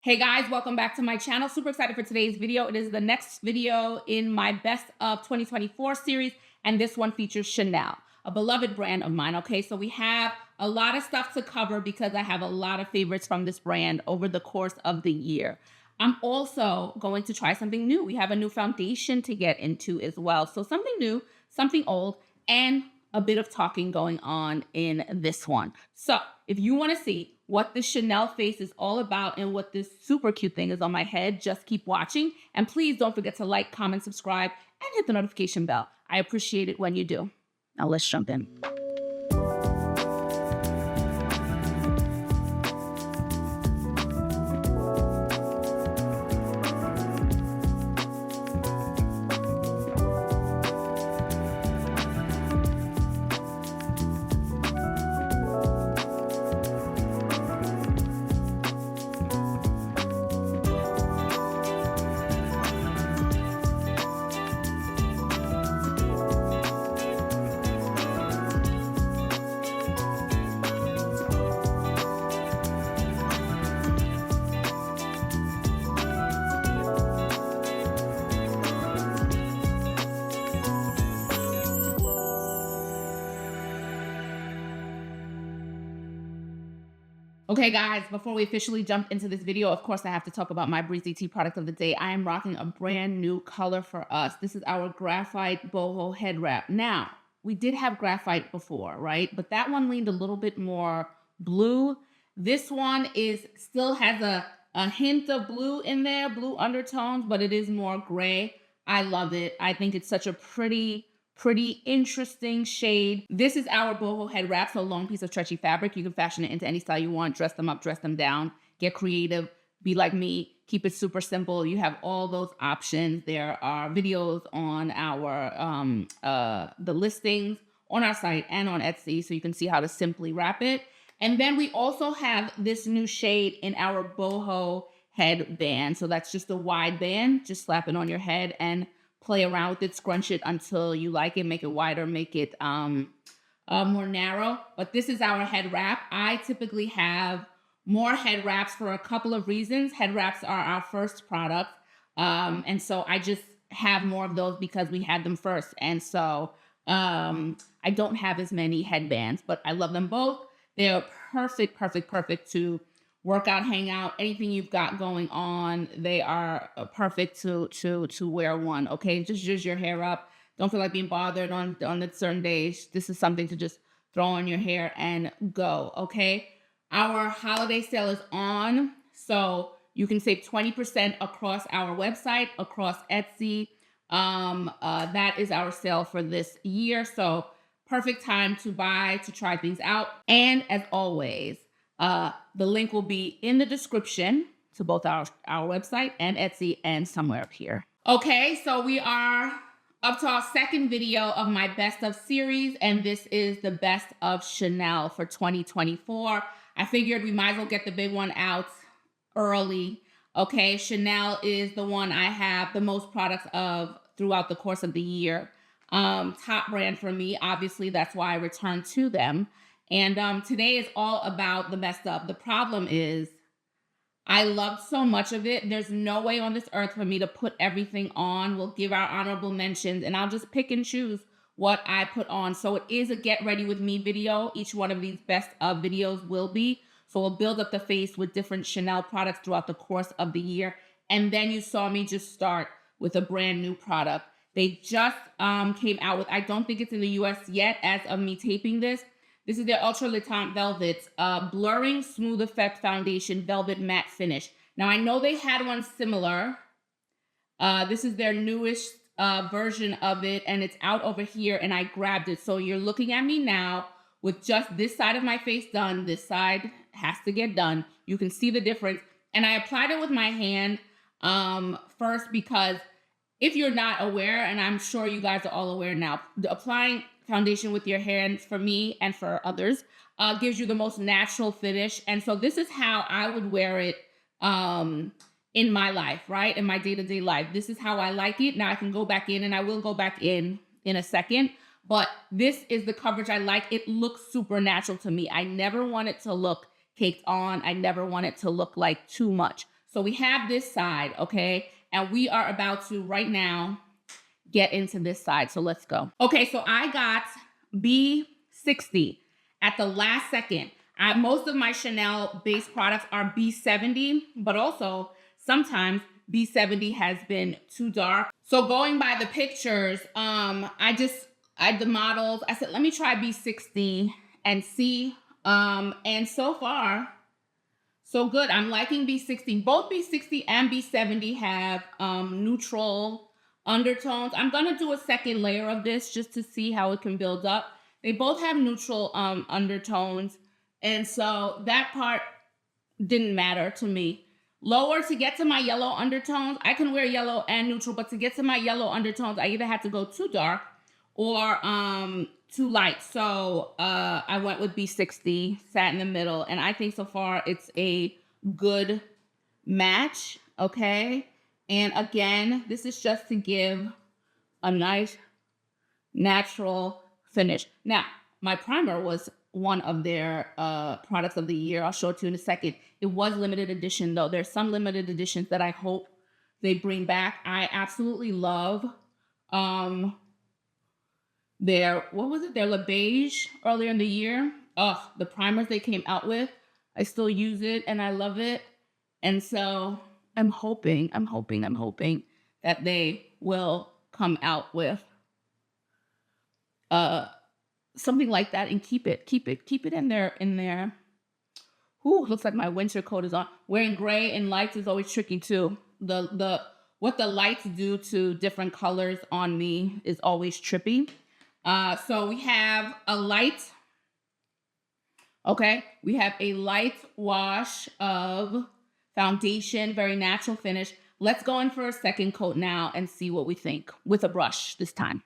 Hey guys, welcome back to my channel. Super excited for today's video. It is the next video in my Best of 2024 series, and this one features Chanel, a beloved brand of mine. Okay, so we have a lot of stuff to cover because I have a lot of favorites from this brand over the course of the year. I'm also going to try something new. We have a new foundation to get into as well. So something new, something old, and a bit of talking going on in this one. So if you want to see what the Chanel face is all about and what this super cute thing is on my head, just keep watching. And please don't forget to like, comment, subscribe, and hit the notification bell. I appreciate it when you do. Now let's jump in. Okay, guys, before we officially jump into this video, of course, I have to talk about my Breezy tea product of the day. I am rocking a brand new color for us. This is our Graphite Boho head wrap. Now, we did have Graphite before, right? But that one leaned a little bit more blue. This one still has a hint of blue in there, blue undertones, but it is more gray. I love it. I think it's such a pretty interesting shade. This is our boho head wrap, so a long piece of stretchy fabric. You can fashion it into any style you want, dress them up, dress them down, get creative, be like me, keep it super simple. You have all those options. There are videos on our the listings on our site and on Etsy, so you can see how to simply wrap it. And then we also have this new shade in our boho headband. So that's just a wide band. Just slap it on your head and play around with it, scrunch it until you like it, make it wider, make it more narrow. But this is our head wrap. I typically have more head wraps for a couple of reasons. Head wraps are our first product. And so I just have more of those because we had them first. And so I don't have as many headbands, but I love them both. They're perfect to work out, hang out, anything you've got going on. They are perfect to wear one. Okay, just zhuzh your hair up. Don't feel like being bothered on the certain days. This is something to just throw on your hair and go. Okay, our holiday sale is on, so you can save 20% across our website, across Etsy. That is our sale for this year. So perfect time to buy, to try things out. And as always, the link will be in the description to both our website and Etsy and somewhere up here. Okay, so we are up to our second video of my Best of series, and this is the Best of Chanel for 2024. I figured we might as well get the big one out early. Okay, Chanel is the one I have the most products of throughout the course of the year. Top brand for me, obviously, that's why I returned to them. And today is all about the best of. The problem is I loved so much of it. There's no way on this earth for me to put everything on. We'll give our honorable mentions, and I'll just pick and choose what I put on. So it is a get ready with me video. Each one of these best of videos will be. So we'll build up the face with different Chanel products throughout the course of the year. And then you saw me just start with a brand new product. They just came out with, I don't think it's in the US yet as of me taping this. This is their Ultra Le Teint Velvet Blurring Smooth Effect Foundation Velvet Matte Finish. Now, I know they had one similar. This is their newest version of it, and it's out over here, and I grabbed it. So you're looking at me now with just this side of my face done. This side has to get done. You can see the difference. And I applied it with my hand first because if you're not aware, and I'm sure you guys are all aware now, applying foundation with your hands for me and for others gives you the most natural finish. And so this is how I would wear it in my life, right? In my day-to-day life. This is how I like it. Now I can go back in, and I will go back in a second. But this is the coverage I like. It looks super natural to me. I never want it to look caked on. I never want it to look like too much. So we have this side, okay? And we are about to, right now, get into this side. So let's go. Okay, so I got B60 at the last second. Most of my Chanel base products are B70, but also sometimes B70 has been too dark. So going by the pictures, the models, I said, let me try B60 and see. And so far, so good. I'm liking B60. Both B60 and B70 have neutral undertones. I'm gonna do a second layer of this just to see how it can build up. They both have neutral undertones. And so that part didn't matter to me. Lower to get to my yellow undertones, I can wear yellow and neutral, but to get to my yellow undertones, I either had to go too dark or too light. So I went with B60, sat in the middle, and I think so far it's a good match, okay? And again, this is just to give a nice natural finish. Now, my primer was one of their products of the year. I'll show it to you in a second. It was limited edition though. There's some limited editions that I hope they bring back. I absolutely love their, what was it? Their Le Beige earlier in the year. Oh, the primers they came out with. I still use it and I love it. And so I'm hoping that they will come out with something like that and keep it in there. Ooh, looks like my winter coat is on. Wearing gray and lights is always tricky too. What the lights do to different colors on me is always trippy. So we have a light. Okay, we have a light wash of foundation, very natural finish. Let's go in for a second coat now and see what we think with a brush this time.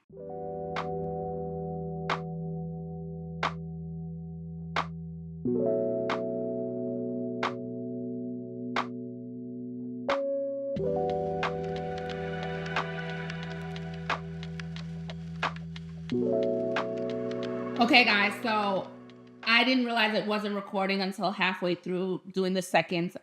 Okay, guys, so I didn't realize it wasn't recording until halfway through doing the second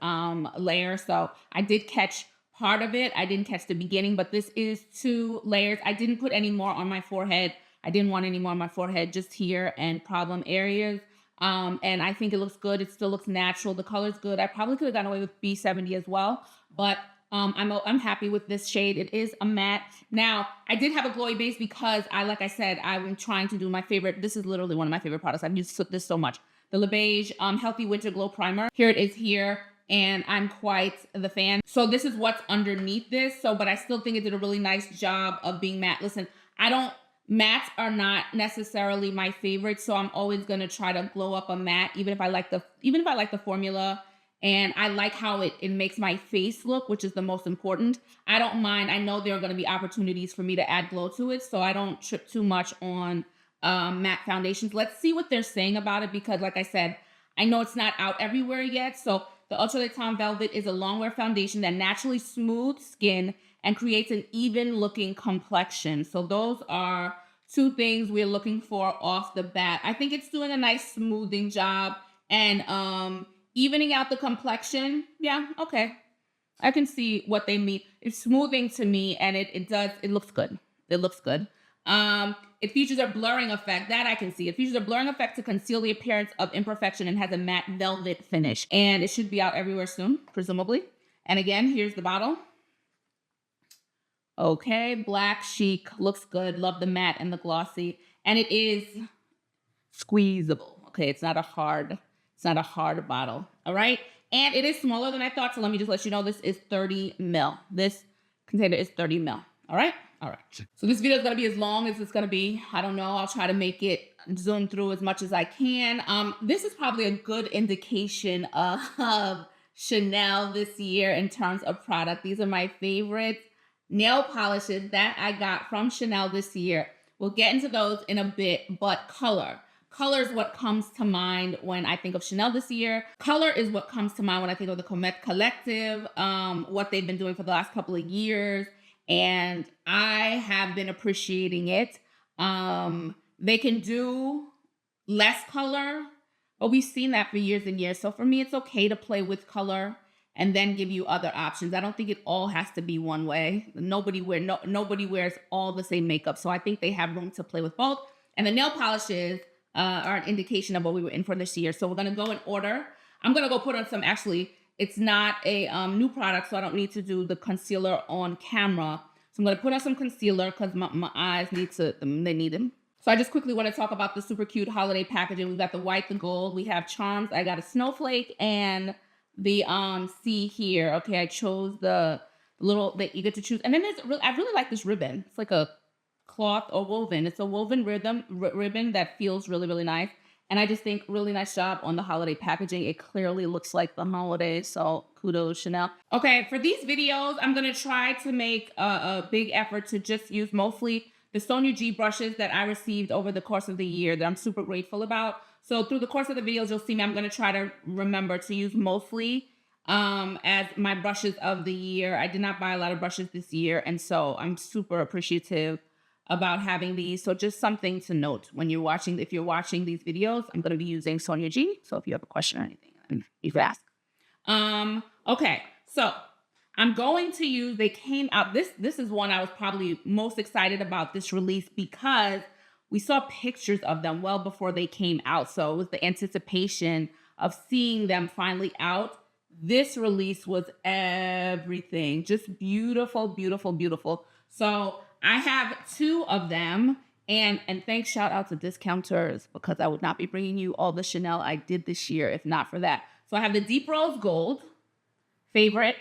layer. So I did catch part of it. I didn't catch the beginning, but this is 2 layers. I didn't put any more on my forehead. I didn't want any more on my forehead, just here and problem areas. And I think it looks good. It still looks natural. The color's good. I probably could have gotten away with B70 as well, but I'm happy with this shade. It is a matte. Now, I did have a glowy base because like I said, I'm trying to do my favorite. This is literally one of my favorite products. I've used this so much. The Le Beige Healthy Winter Glow Primer. Here it is here, and I'm quite the fan. So this is what's underneath this. But I still think it did a really nice job of being matte. Listen, mattes are not necessarily my favorite, so I'm always gonna try to glow up a matte, even if I like the formula. And I like how it makes my face look, which is the most important. I don't mind. I know there are going to be opportunities for me to add glow to it, so I don't trip too much on matte foundations. Let's see what they're saying about it, because like I said, I know it's not out everywhere yet. So the Ultra Teint Velvet is a long-wear foundation that naturally smooths skin and creates an even-looking complexion. So those are 2 things we're looking for off the bat. I think it's doing a nice smoothing job and evening out the complexion. Yeah, okay. I can see what they mean. It's smoothing to me, and it looks good. It looks good. It features a blurring effect. That I can see. It features a blurring effect to conceal the appearance of imperfection and has a matte velvet finish. And it should be out everywhere soon, presumably. And again, here's the bottle. Okay, black chic, looks good. Love the matte and the glossy. And it is squeezable. Okay, it's not a hard bottle. All right. And it is smaller than I thought. So let me just let you know, this is 30 ml. This container is 30 ml. All right. All right. So this video is going to be as long as it's going to be. I don't know. I'll try to make it zoom through as much as I can. This is probably a good indication of Chanel this year in terms of product. These are my favorite nail polishes that I got from Chanel this year. We'll get into those in a bit, but color. Color is what comes to mind when I think of Chanel this year. Color is what comes to mind when I think of the Comet Collective, what they've been doing for the last couple of years. And I have been appreciating it. They can do less color, but we've seen that for years and years. So for me, it's okay to play with color and then give you other options. I don't think it all has to be one way. Nobody wears all the same makeup. So I think they have room to play with both. And the nail polishes are an indication of what we were in for this year. So we're going to go in order. I'm going to go put on some, actually, it's not a new product, so I don't need to do the concealer on camera. So I'm going to put on some concealer because my eyes they need them. So I just quickly want to talk about the super cute holiday packaging. We've got the white, the gold. We have charms. I got a snowflake and the C here. Okay, I chose the little that you get to choose. And then I really like this ribbon. It's like a cloth or woven. It's a woven ribbon that feels really, really nice. And I just think really nice job on the holiday packaging. It clearly looks like the holidays. So kudos, Chanel. Okay, for these videos, I'm going to try to make a big effort to just use mostly the Sonia G brushes that I received over the course of the year that I'm super grateful about. So through the course of the videos, you'll see me, I'm going to try to remember to use mostly as my brushes of the year. I did not buy a lot of brushes this year, and so I'm super appreciative about having these. So just something to note when you're watching, if you're watching these videos, I'm going to be using Sonia G. So if you have a question or anything, you can ask. Okay, so I'm going to use, they came out, this is one I was probably most excited about this release because we saw pictures of them well before they came out. So it was the anticipation of seeing them finally out. This release was everything. Just beautiful, beautiful, beautiful. So I have two of them. And thanks, shout out to discounters, because I would not be bringing you all the Chanel I did this year if not for that. So I have the Deep Rose Gold, favorite.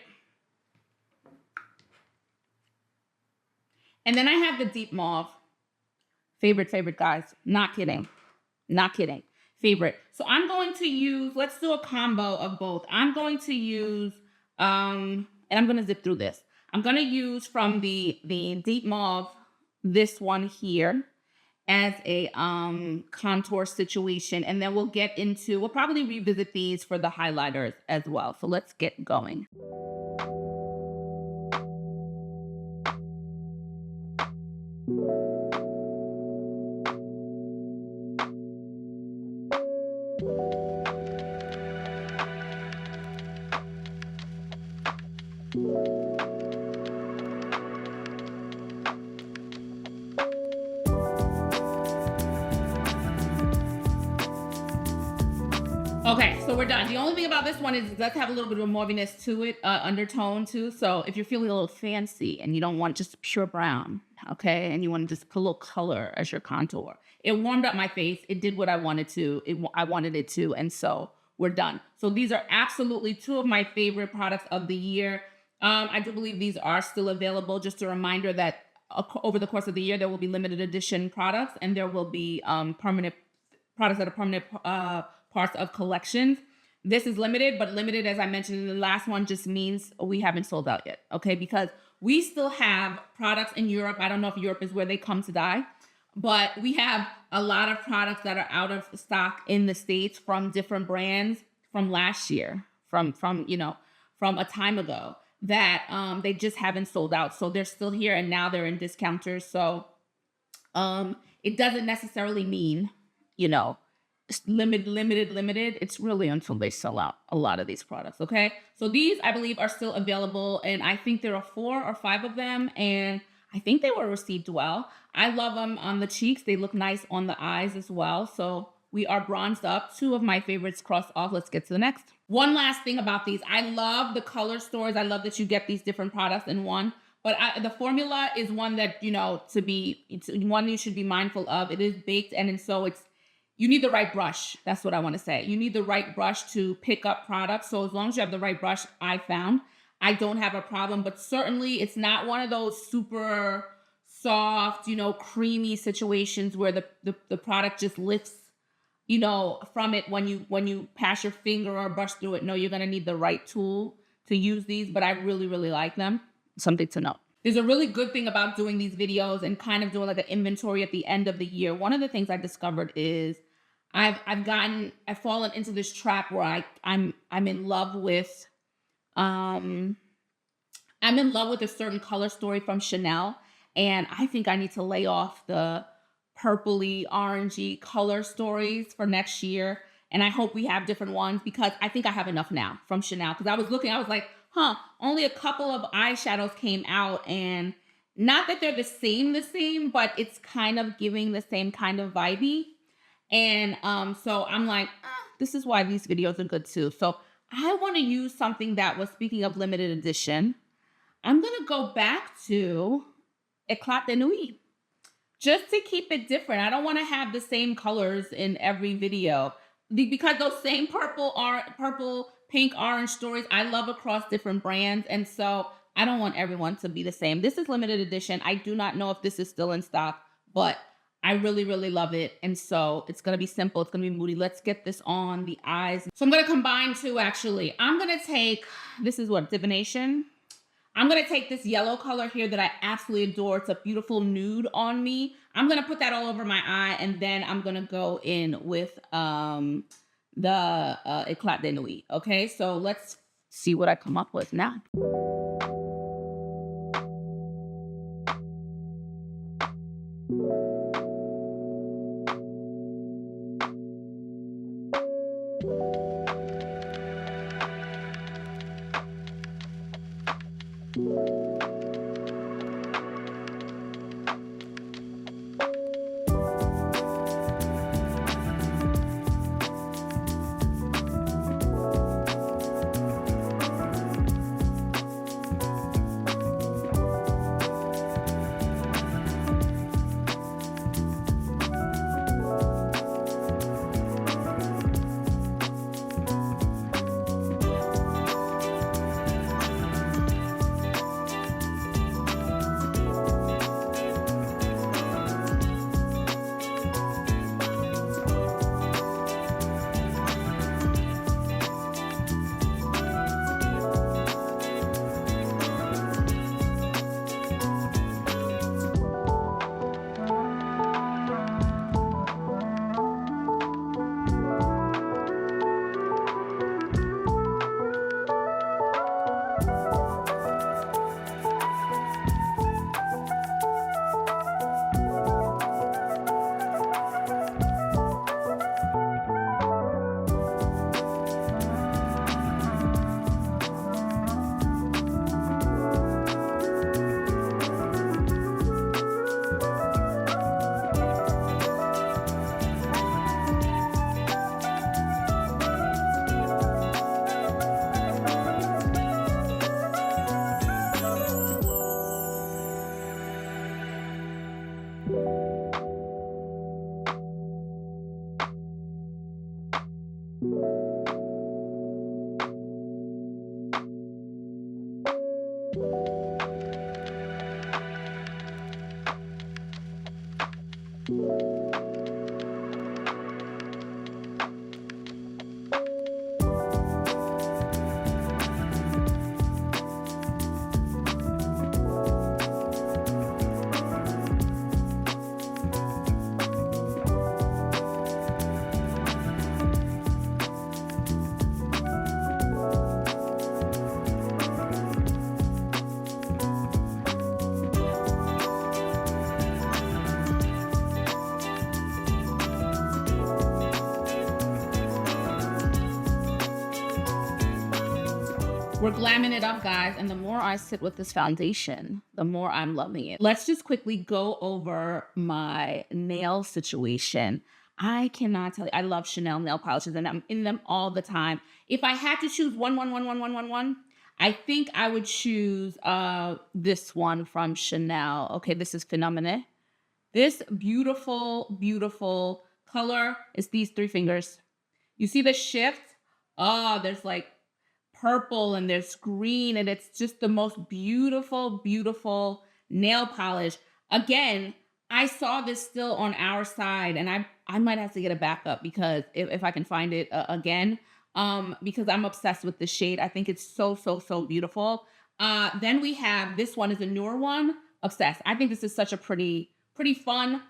And then I have the Deep Mauve, favorite, guys. Not kidding. Favorite. So I'm going to use, let's do a combo of both. I'm going to use, and I'm going to zip through this. I'm going to use from the Deep Mauve, this one here as a contour situation. And then we'll probably revisit these for the highlighters as well. So let's get going. Okay, so we're done. The only thing about this one is it does have a little bit of a mauviness to it, undertone too. So if you're feeling a little fancy and you don't want just pure brown, okay, and you want to just put a little color as your contour, it warmed up my face. It did what I wanted to. I wanted it to, and so we're done. So these are absolutely two of my favorite products of the year. I do believe these are still available. Just a reminder that over the course of the year, there will be limited edition products, and there will be permanent products that are permanent parts of collections. This is limited, but limited, as I mentioned in the last one, just means we haven't sold out yet, okay? Because we still have products in Europe. I don't know if Europe is where they come to die, but we have a lot of products that are out of stock in the States from different brands from last year, from a time ago that they just haven't sold out. So they're still here, and now they're in discounters. So it doesn't necessarily mean, limited. It's really until they sell out a lot of these products. Okay. So these, I believe, are still available. And I think there are 4 or 5 of them. And I think they were received well. I love them on the cheeks. They look nice on the eyes as well. So we are bronzed up. 2 of my favorites crossed off. Let's get to the next. One last thing about these. I love the color stories. I love that you get these different products in one. But the formula is one that, it's one you should be mindful of. It is baked, and so you need the right brush. That's what I want to say. You need the right brush to pick up products. So as long as you have the right brush, I don't have a problem. But certainly it's not one of those super soft, creamy situations where the product just lifts, from it when you pass your finger or brush through it. No, you're going to need the right tool to use these. But I really, really like them. Something to note. There's a really good thing about doing these videos and kind of doing like an inventory at the end of the year. One of the things I discovered is I've fallen into this trap where I'm in love with a certain color story from Chanel, and I think I need to lay off the purpley orangey color stories for next year And I hope we have different ones because I think I have enough now from Chanel. Because I was looking, I was like, huh, only a couple of eyeshadows came out, and not that they're the same, but it's kind of giving the same kind of vibey. And so I'm like, this is why these videos are good too. So I want to use something that was, speaking of limited edition, I'm going to go back to Eclat de Nuit just to keep it different. I don't want to have the same colors in every video because those same purple, pink, orange stories I love across different brands. And so I don't want everyone to be the same. This is limited edition. I do not know if this is still in stock, but I really, really love it. And so it's going to be simple. It's going to be moody. Let's get this on the eyes. So I'm going to combine two, actually. I'm going to take, this is what, Divination. I'm going to take this yellow color here that I absolutely adore. It's a beautiful nude on me. I'm going to put that all over my eye, and then I'm going to go in with the Eclat de Nuit. Okay, so let's see what I come up with now. We're glamming it up, guys. And the more I sit with this foundation, the more I'm loving it. Let's just quickly go over my nail situation. I cannot tell you, I love Chanel nail polishes and I'm in them all the time. If I had to choose one, I think I would choose this one from Chanel. Okay, this is Phenomenon. This beautiful, beautiful color is these three fingers. You see the shift? Oh, there's like purple and there's green, and it's just the most beautiful, beautiful nail polish. Again, I saw this still on our side, and I might have to get a backup because if I can find it again, because I'm obsessed with the shade. I think it's so, so, so beautiful. Then we have, this one is a newer one, obsessed. I think this is such a pretty fun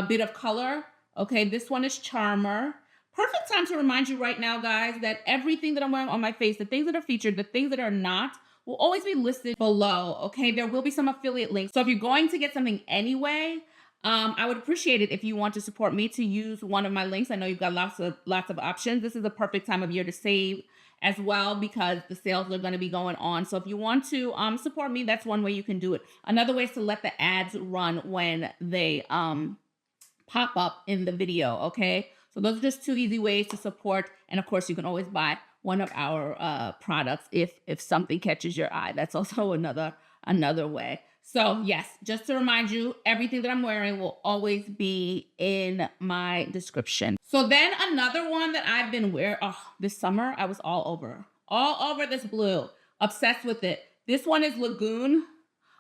bit of color. Okay, this one is Charmer. Perfect time to remind you right now, guys, that everything that I'm wearing on my face, the things that are featured, the things that are not, will always be listed below, okay? There will be some affiliate links. So if you're going to get something anyway, I would appreciate it if you want to support me to use one of my links. I know you've got lots of options. This is a perfect time of year to save as well because the sales are going to be going on. So if you want to support me, that's one way you can do it. Another way is to let the ads run when they pop up in the video. Okay, so those are just two easy ways to support. And of course, you can always buy one of our products if something catches your eye. That's also another way. So yes, just to remind you, everything that I'm wearing will always be in my description. So then another one that I've been wearing, this summer, I was all over this blue, obsessed with it. This one is Lagoon.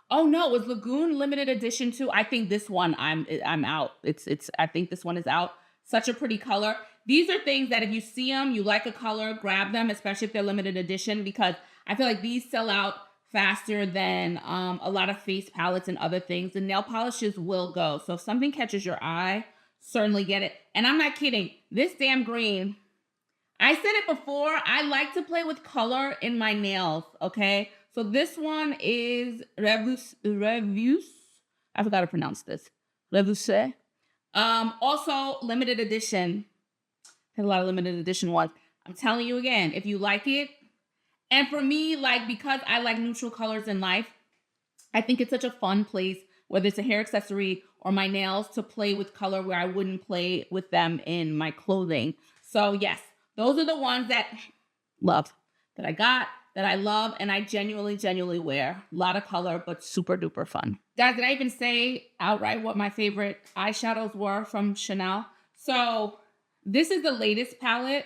Oh no, it was Lagoon limited edition too. I think this one I'm out. I think this one is out. Such a pretty color. These are things that if you see them, you like a color, grab them, especially if they're limited edition, because I feel like these sell out faster than a lot of face palettes and other things. The nail polishes will go. So if something catches your eye, certainly get it. And I'm not kidding. This damn green, I said it before, I like to play with color in my nails, okay? So this one is Revus. I forgot to pronounce this. Revuse. Also limited edition. Had a lot of limited edition ones. I'm telling you again, if you like it, and for me, like, because I like neutral colors in life, I think it's such a fun place, whether it's a hair accessory or my nails, to play with color where I wouldn't play with them in my clothing. So yes, those are the ones that I got, that I love, and I genuinely wear. A lot of color, but super duper fun. Guys, did I even say outright what my favorite eyeshadows were from Chanel? So this is the latest palette.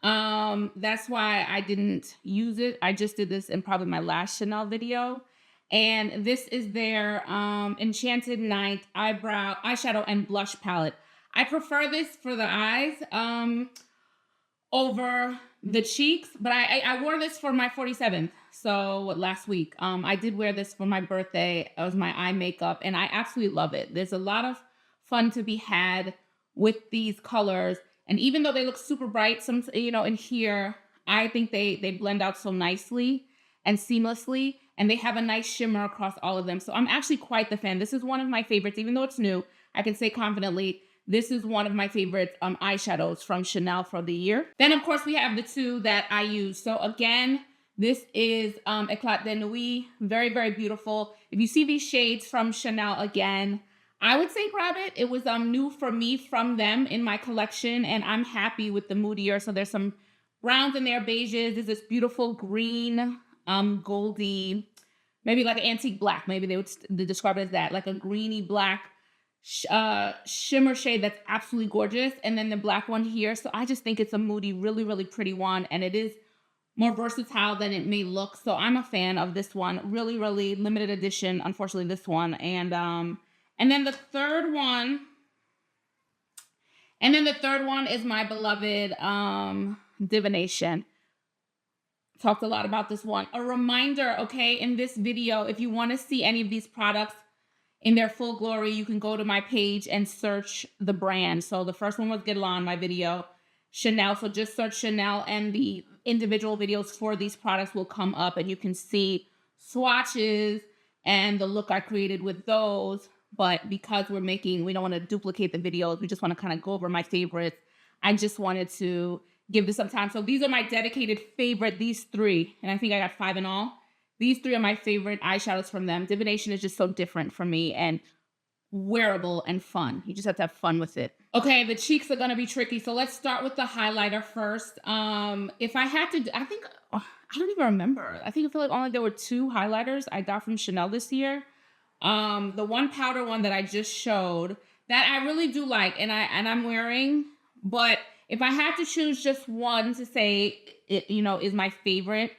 That's why I didn't use it. I just did this in probably my last Chanel video. And this is their Enchanted Night eyeshadow and blush palette. I prefer this for the eyes over the cheeks, but I wore this for my 47th. So last week, I did wear this for my birthday. It was my eye makeup, and I absolutely love it. There's a lot of fun to be had with these colors. And even though they look super bright, in here, I think they blend out so nicely and seamlessly, and they have a nice shimmer across all of them. So I'm actually quite the fan. This is one of my favorites, even though it's new. I can say confidently, this is one of my favorite eyeshadows from Chanel for the year. Then, of course, we have the two that I use. So again, this is Eclat de Nuit. Very, very beautiful. If you see these shades from Chanel again, I would say grab it. It was new for me from them in my collection, and I'm happy with the moodier. So there's some browns in there, beiges. There's this beautiful green, goldy, maybe like an antique black. Maybe they would describe it as that, like a greeny black shimmer shade that's absolutely gorgeous. And then the black one here. So I just think it's a moody, really, really pretty one, and it is more versatile than it may look. So I'm a fan of this one. Really, really limited edition, unfortunately, this one. And then the third one is my beloved Divination. Talked a lot about this one. A reminder, okay, in this video, if you want to see any of these products in their full glory, you can go to my page and search the brand. So the first one was Guerlain, my video, Chanel. So just search Chanel and the individual videos for these products will come up, and you can see swatches and the look I created with those. But because we don't want to duplicate the videos, we just want to kind of go over my favorites. I just wanted to give this some time. So these are my dedicated favorite, these three. And I think I got 5 in all. These three are my favorite eyeshadows from them. Divination is just so different for me and wearable and fun. You just have to have fun with it. Okay, the cheeks are going to be tricky. So let's start with the highlighter first. If I had to, I don't even remember. I feel like only there were 2 highlighters I got from Chanel this year. The one powder one that I just showed that I really do like and I'm wearing, but if I had to choose just one to say it, is my favorite,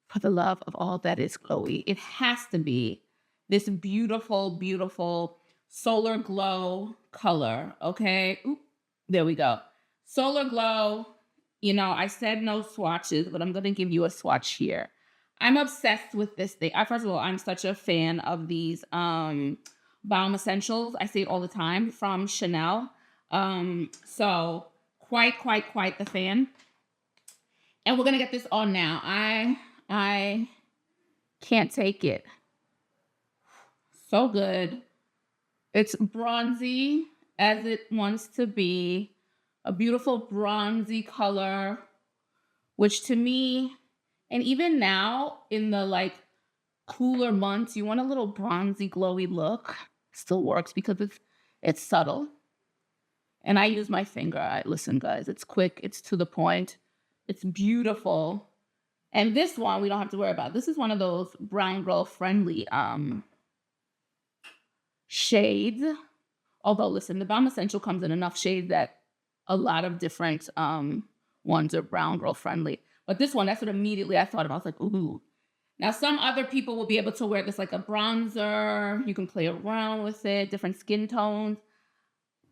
for the love of all that is glowy, it has to be this beautiful, beautiful Solar Glow color. Okay. Oop, there we go. Solar Glow. I said no swatches, but I'm going to give you a swatch here. I'm obsessed with this thing. First of all, I'm such a fan of these Baume Essentials. I say it all the time from Chanel. So quite the fan. And we're going to get this on now. I can't take it. So good. It's bronzy as it wants to be, a beautiful bronzy color, which to me, and even now in the like cooler months, you want a little bronzy, glowy look. Still works because it's subtle. And I use my finger. Listen, guys, it's quick, it's to the point, it's beautiful. And this one we don't have to worry about. This is one of those brown girl friendly shades. Although, listen, the Baume Essential comes in enough shades that a lot of different ones are brown girl friendly. But this one, that's what immediately I thought about. I was like, ooh. Now, some other people will be able to wear this like a bronzer. You can play around with it, different skin tones.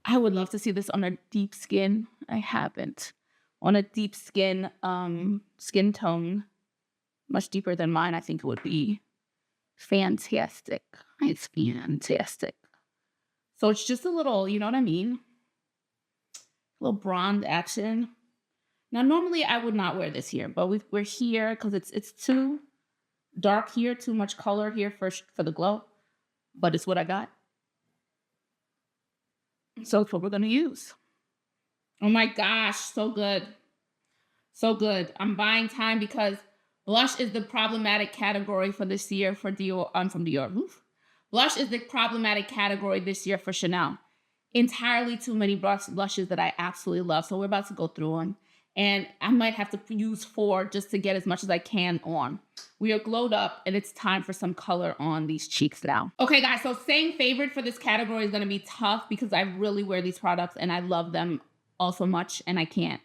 I would love to see this on a deep skin. I haven't. On a deep skin skin tone, much deeper than mine, I think it would be fantastic. It's fantastic. So it's just a little, you know what I mean? A little bronze action. Now, normally I would not wear this here, but we're here because it's too dark here, too much color here for the glow. But it's what I got. So it's what we're going to use. Oh my gosh, so good. So good. I'm buying time because blush is the problematic category for this year for Dior. I'm from Dior. Oof. Blush is the problematic category this year for Chanel. Entirely too many blushes that I absolutely love. So we're about to go through them. And I might have to use 4 just to get as much as I can on. We are glowed up and it's time for some color on these cheeks now. Okay, guys, so saying favorite for this category is going to be tough because I really wear these products and I love them all so much and I can't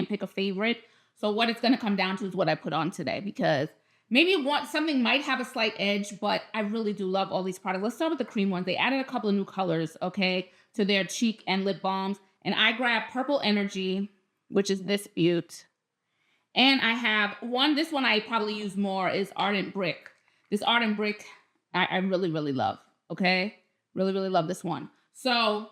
pick a favorite. So what it's going to come down to is what I put on today because maybe something might have a slight edge, but I really do love all these products. Let's start with the cream ones. They added a couple of new colors, okay, to their cheek and lip balms. And I grabbed Purple Energy, which is this beaut. And I have this one I probably use more is Ardent Brick. This Ardent Brick, I really, really love, okay? Really, really love this one. So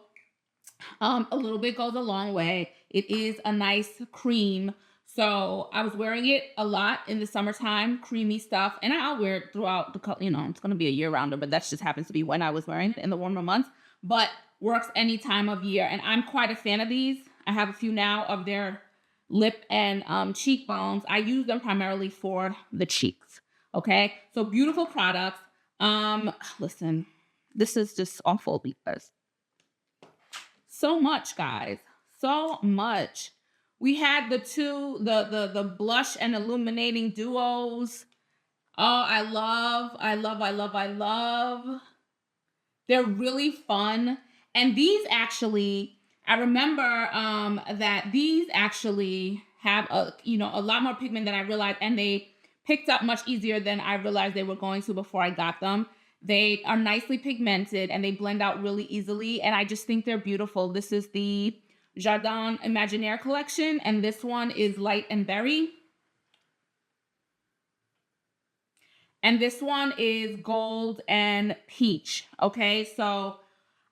a little bit goes a long way. It is a nice cream. So I was wearing it a lot in the summertime, creamy stuff. And I'll wear it throughout the, it's going to be a year rounder, but that just happens to be when I was wearing it in the warmer months. But works any time of year. And I'm quite a fan of these. I have a few now of their lip and cheek balms. I use them primarily for the cheeks. Okay. So beautiful products. Listen, this is just awful because so much, guys, so much. We had the blush and illuminating duos. Oh, I love. They're really fun. And these actually, I remember that these actually have a lot more pigment than I realized, and they picked up much easier than I realized they were going to before I got them. They are nicely pigmented and they blend out really easily, and I just think they're beautiful. This is the Jardin Imaginaire collection, and this one is Light and Berry. And this one is Gold and Peach. Okay, so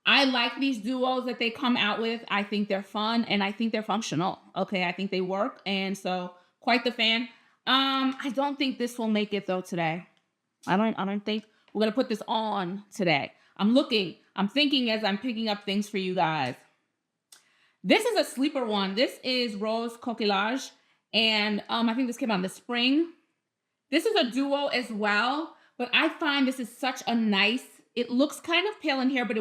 I like these duos that they come out with. I think they're fun and I think they're functional. Okay, I think they work, and so quite the fan. I don't think this will make it though today. I don't think we're gonna put this on today. I'm thinking as I'm picking up things for you guys. This is a sleeper one. This is Rose Coquillage, and I think this came out in the spring. This is a duo as well, but I find this is such a nice. It looks kind of pale in here, but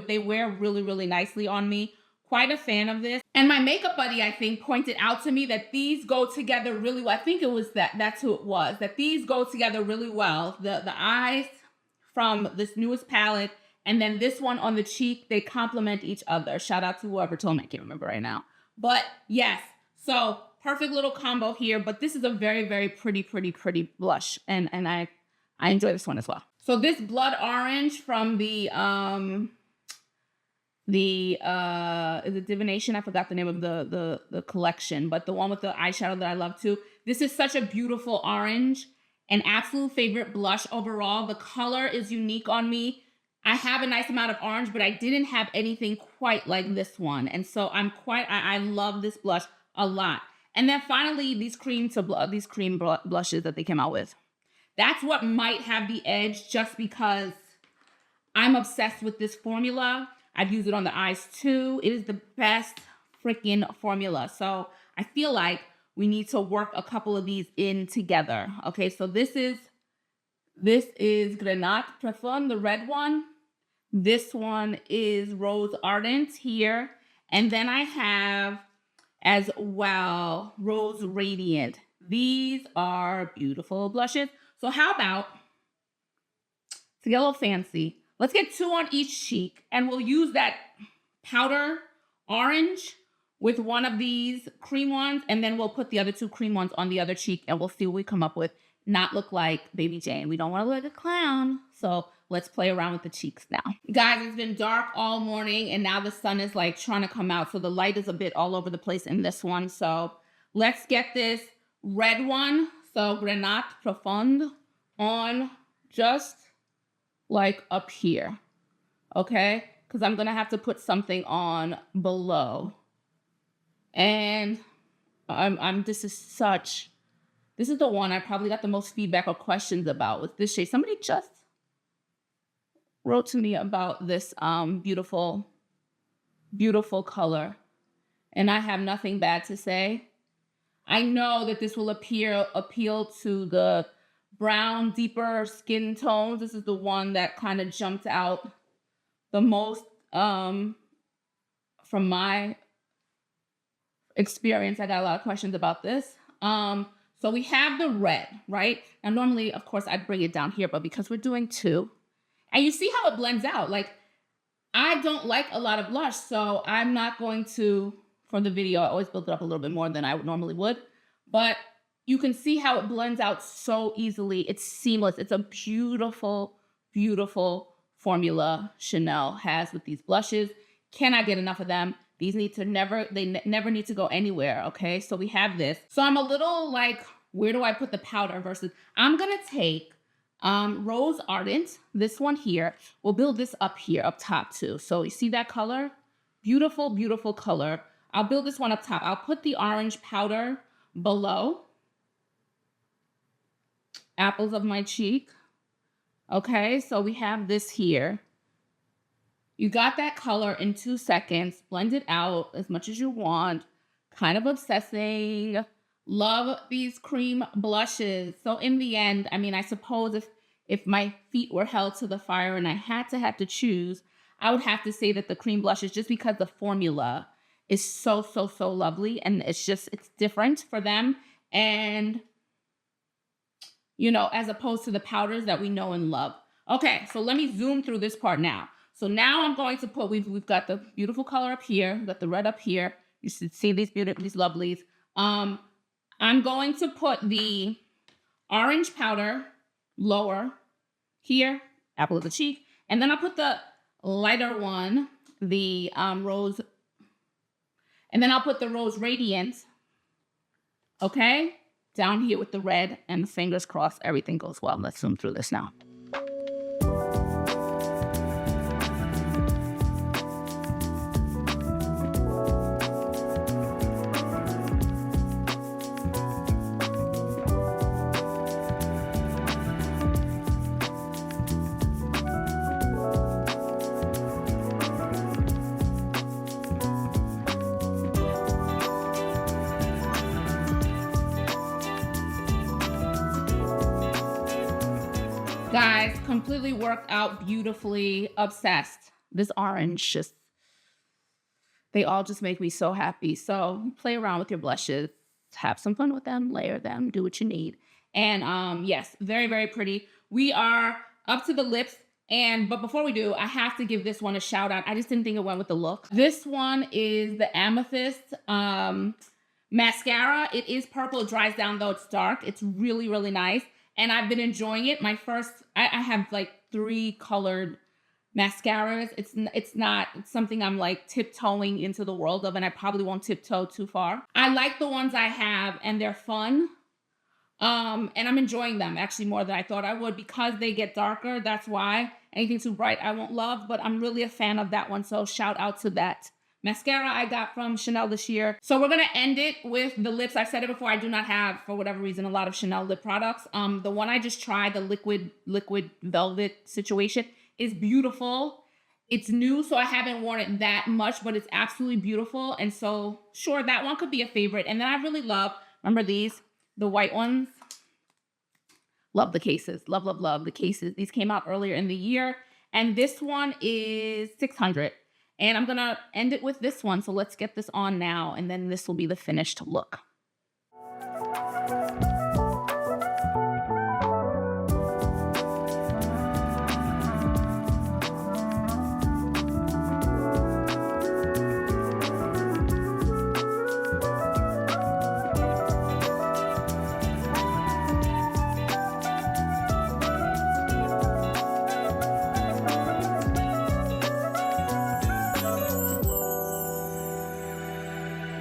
they wear really, really nicely on me. Quite a fan of this. And my makeup buddy, I think, pointed out to me that these go together really well. I think it was that's who it was. That these go together really well. The eyes from this newest palette and then this one on the cheek, they complement each other. Shout out to whoever told me. I can't remember right now. But yes, so perfect little combo here. But this is a very, very pretty blush. And I enjoy this one as well. So this blood orange from the Divination, I forgot the name of the collection, but the one with the eyeshadow that I love too. This is such a beautiful orange, an absolute favorite blush overall. The color is unique on me. I have a nice amount of orange, but I didn't have anything quite like this one. And so I love this blush a lot. And then finally, these cream blushes that they came out with. That's what might have the edge just because I'm obsessed with this formula. I've used it on the eyes too. It is the best freaking formula. So I feel like we need to work a couple of these in together. Okay, so this is Grenat Profund, the red one. This one is Rose Ardent here. And then I have as well Rose Radiant. These are beautiful blushes. So how about, to get a little fancy, let's get 2 on each cheek, and we'll use that powder orange with one of these cream ones, and then we'll put the other 2 cream ones on the other cheek, and we'll see what we come up with. Not look like Baby Jane. We don't want to look like a clown. So let's play around with the cheeks now. Guys, it's been dark all morning, and now the sun is like trying to come out. So the light is a bit all over the place in this one. So let's get this red one, so Grenat Profund, on just like up here, okay? Because I'm gonna have to put something on below. And this is the one I probably got the most feedback or questions about, with this shade. Somebody just wrote to me about this beautiful, beautiful color, and I have nothing bad to say. I know that this will appeal to the brown, deeper skin tones. This is the one that kind of jumped out the most from my experience. I got a lot of questions about this. So we have the red, right? Now normally, of course, I'd bring it down here, but because we're doing 2, and you see how it blends out. Like, I don't like a lot of blush, so I'm not going to, for the video, I always build it up a little bit more than I normally would. But you can see how it blends out so easily. It's seamless. It's a beautiful, beautiful formula Chanel has with these blushes. Cannot get enough of them. These never need to go anywhere, okay? So we have this. So I'm a little like, where do I put the powder versus, I'm gonna take Rose Ardent, this one here. We'll build this up here, up top too. So you see that color? Beautiful, beautiful color. I'll build this one up top. I'll put the orange powder below. Apples of my cheek. Okay, so we have this here. You got that color in 2 seconds. Blend it out as much as you want. Kind of obsessing. Love these cream blushes. So in the end, I mean, I suppose if my feet were held to the fire and I had to choose, I would have to say that the cream blushes, just because the formula is so, so, so lovely. And it's different for them. And, you know, as opposed to the powders that we know and love. Okay, so let me zoom through this part now. So now I'm going to put, we've got the beautiful color up here, we've got the red up here. You should see these lovelies. I'm going to put the orange powder lower here, apple of the cheek, and then I'll put the lighter one, the rose, and then I'll put the Rose Radiant, okay, down here with the red, and fingers crossed everything goes well. Let's zoom through this now. Guys, completely worked out beautifully. Obsessed. This orange they all just make me so happy. So play around with your blushes, have some fun with them, layer them, do what you need. And yes, very, very pretty. We are up to the lips. But before we do, I have to give this one a shout out. I just didn't think it went with the look. This one is the Amethyst mascara. It is purple, it dries down though it's dark. It's really, really nice. And I've been enjoying it. I have like 3 colored mascaras. It's something I'm like tiptoeing into the world of, and I probably won't tiptoe too far. I like the ones I have, and they're fun. And I'm enjoying them actually more than I thought I would, because they get darker. That's why. Anything too bright I won't love, but I'm really a fan of that one. So shout out to that mascara I got from Chanel this year. So we're gonna end it with the lips. I've said it before, I do not have, for whatever reason, a lot of Chanel lip products. The one I just tried, the liquid velvet situation, is beautiful. It's new, so I haven't worn it that much, but it's absolutely beautiful. And so, sure, that one could be a favorite. And then I really love, remember these, the white ones? Love the cases. Love, love, love the cases. These came out earlier in the year. And this one is 600. And I'm going to end it with this one. So let's get this on now. And then this will be the finished look.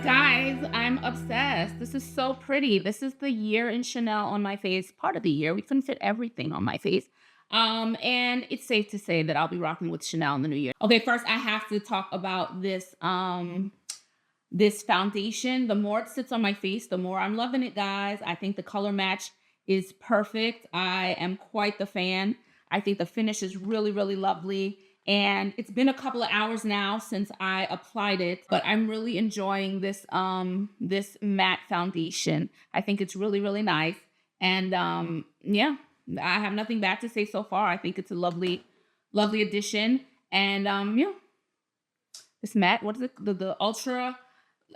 Guys, I'm obsessed. This is so pretty. This is the year in Chanel on my face. Part of the year. We couldn't fit everything on my face. And it's safe to say that I'll be rocking with Chanel in the new year. Okay, first I have to talk about this this foundation. The more it sits on my face, the more I'm loving it, guys. I think the color match is perfect. I am quite the fan. I think the finish is really, really lovely. And it's been a couple of hours now since I applied it, but I'm really enjoying this this matte foundation. I think it's really, really nice. And yeah, I have nothing bad to say so far. I think it's a lovely, lovely addition. And yeah, this matte, what is it? The Ultra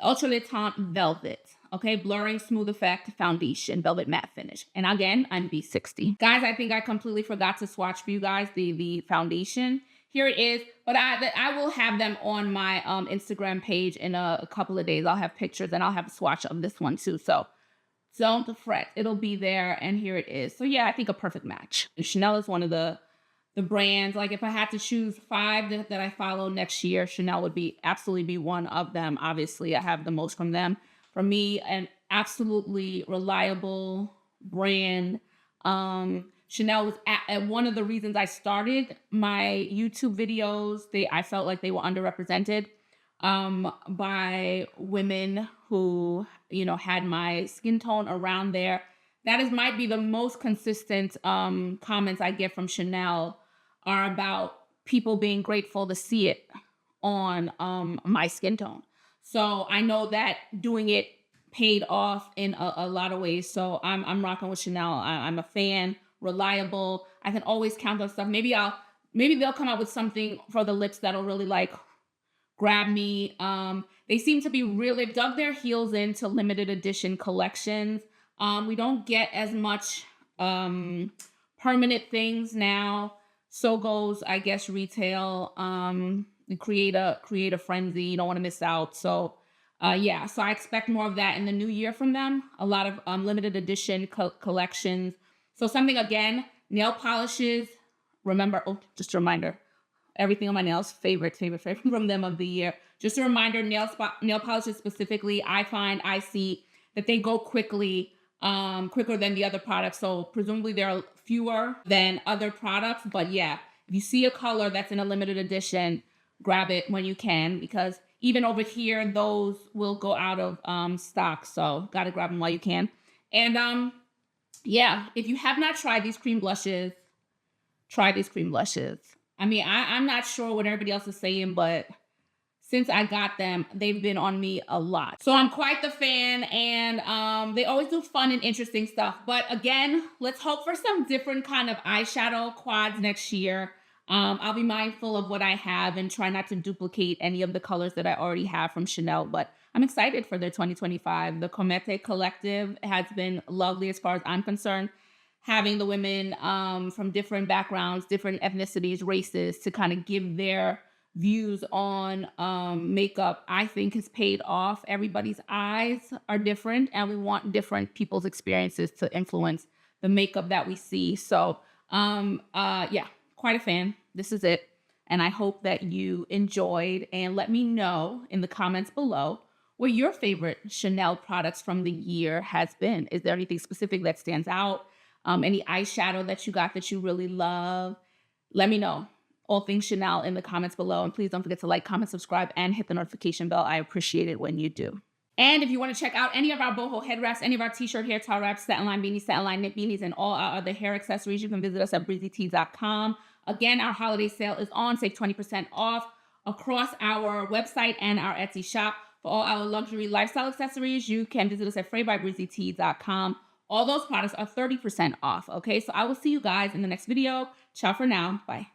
Le Teint Velvet. Okay, blurring smooth effect foundation, velvet matte finish. And again, I'm B60. Guys, I think I completely forgot to swatch for you guys the foundation. Here it is, but I will have them on my Instagram page in a couple of days. I'll have pictures and I'll have a swatch of this one too. So don't fret, it'll be there. And here it is. So yeah, I think a perfect match. Chanel is one of the brands. Like if I had to choose 5 that I follow next year, Chanel would absolutely be one of them. Obviously, I have the most from them. For me, an absolutely reliable brand. Chanel was at one of the reasons I started my YouTube videos. I felt like they were underrepresented by women who, you know, had my skin tone around there. That might be the most consistent comments I get from Chanel are about people being grateful to see it on my skin tone. So I know that doing it paid off in a lot of ways. So I'm rocking with Chanel. I'm a fan. Reliable. I can always count on stuff. Maybe they'll come out with something for the lips that'll really like grab me. They seem to be they've dug their heels into limited edition collections. We don't get as much permanent things now. So goes, I guess, retail. Create a frenzy. You don't want to miss out. So yeah, so I expect more of that in the new year from them. A lot of limited edition collections. So something, again, nail polishes. Remember, just a reminder, everything on my nails, favorite from them of the year. Just a reminder, nail polishes specifically, I see that they go quickly, quicker than the other products. So presumably there are fewer than other products. But yeah, if you see a color that's in a limited edition, grab it when you can, because even over here, those will go out of stock. So gotta grab them while you can. And yeah, if you have not tried these cream blushes, try these cream blushes. I mean, I'm not sure what everybody else is saying, but since I got them, they've been on me a lot. So I'm quite the fan, and they always do fun and interesting stuff. But again, let's hope for some different kind of eyeshadow quads next year. I'll be mindful of what I have and try not to duplicate any of the colors that I already have from Chanel, but I'm excited for their 2025. The Comete Collective has been lovely as far as I'm concerned. Having the women from different backgrounds, different ethnicities, races to kind of give their views on makeup, I think has paid off. Everybody's eyes are different, and we want different people's experiences to influence the makeup that we see. So yeah, quite a fan. This is it. And I hope that you enjoyed, and let me know in the comments below what your favorite Chanel products from the year has been. Is there anything specific that stands out? Any eyeshadow that you got that you really love? Let me know. All things Chanel in the comments below. And please don't forget to like, comment, subscribe, and hit the notification bell. I appreciate it when you do. And if you want to check out any of our boho head wraps, any of our t-shirt, hair towel wraps, satin line beanies, satin line knit beanies, and all our other hair accessories, you can visit us at breezytees.com. Again, our holiday sale is on. Save 20% off across our website and our Etsy shop. For all our luxury lifestyle accessories, you can visit us at fraybybreezytea.com. All those products are 30% off, okay? So I will see you guys in the next video. Ciao for now. Bye.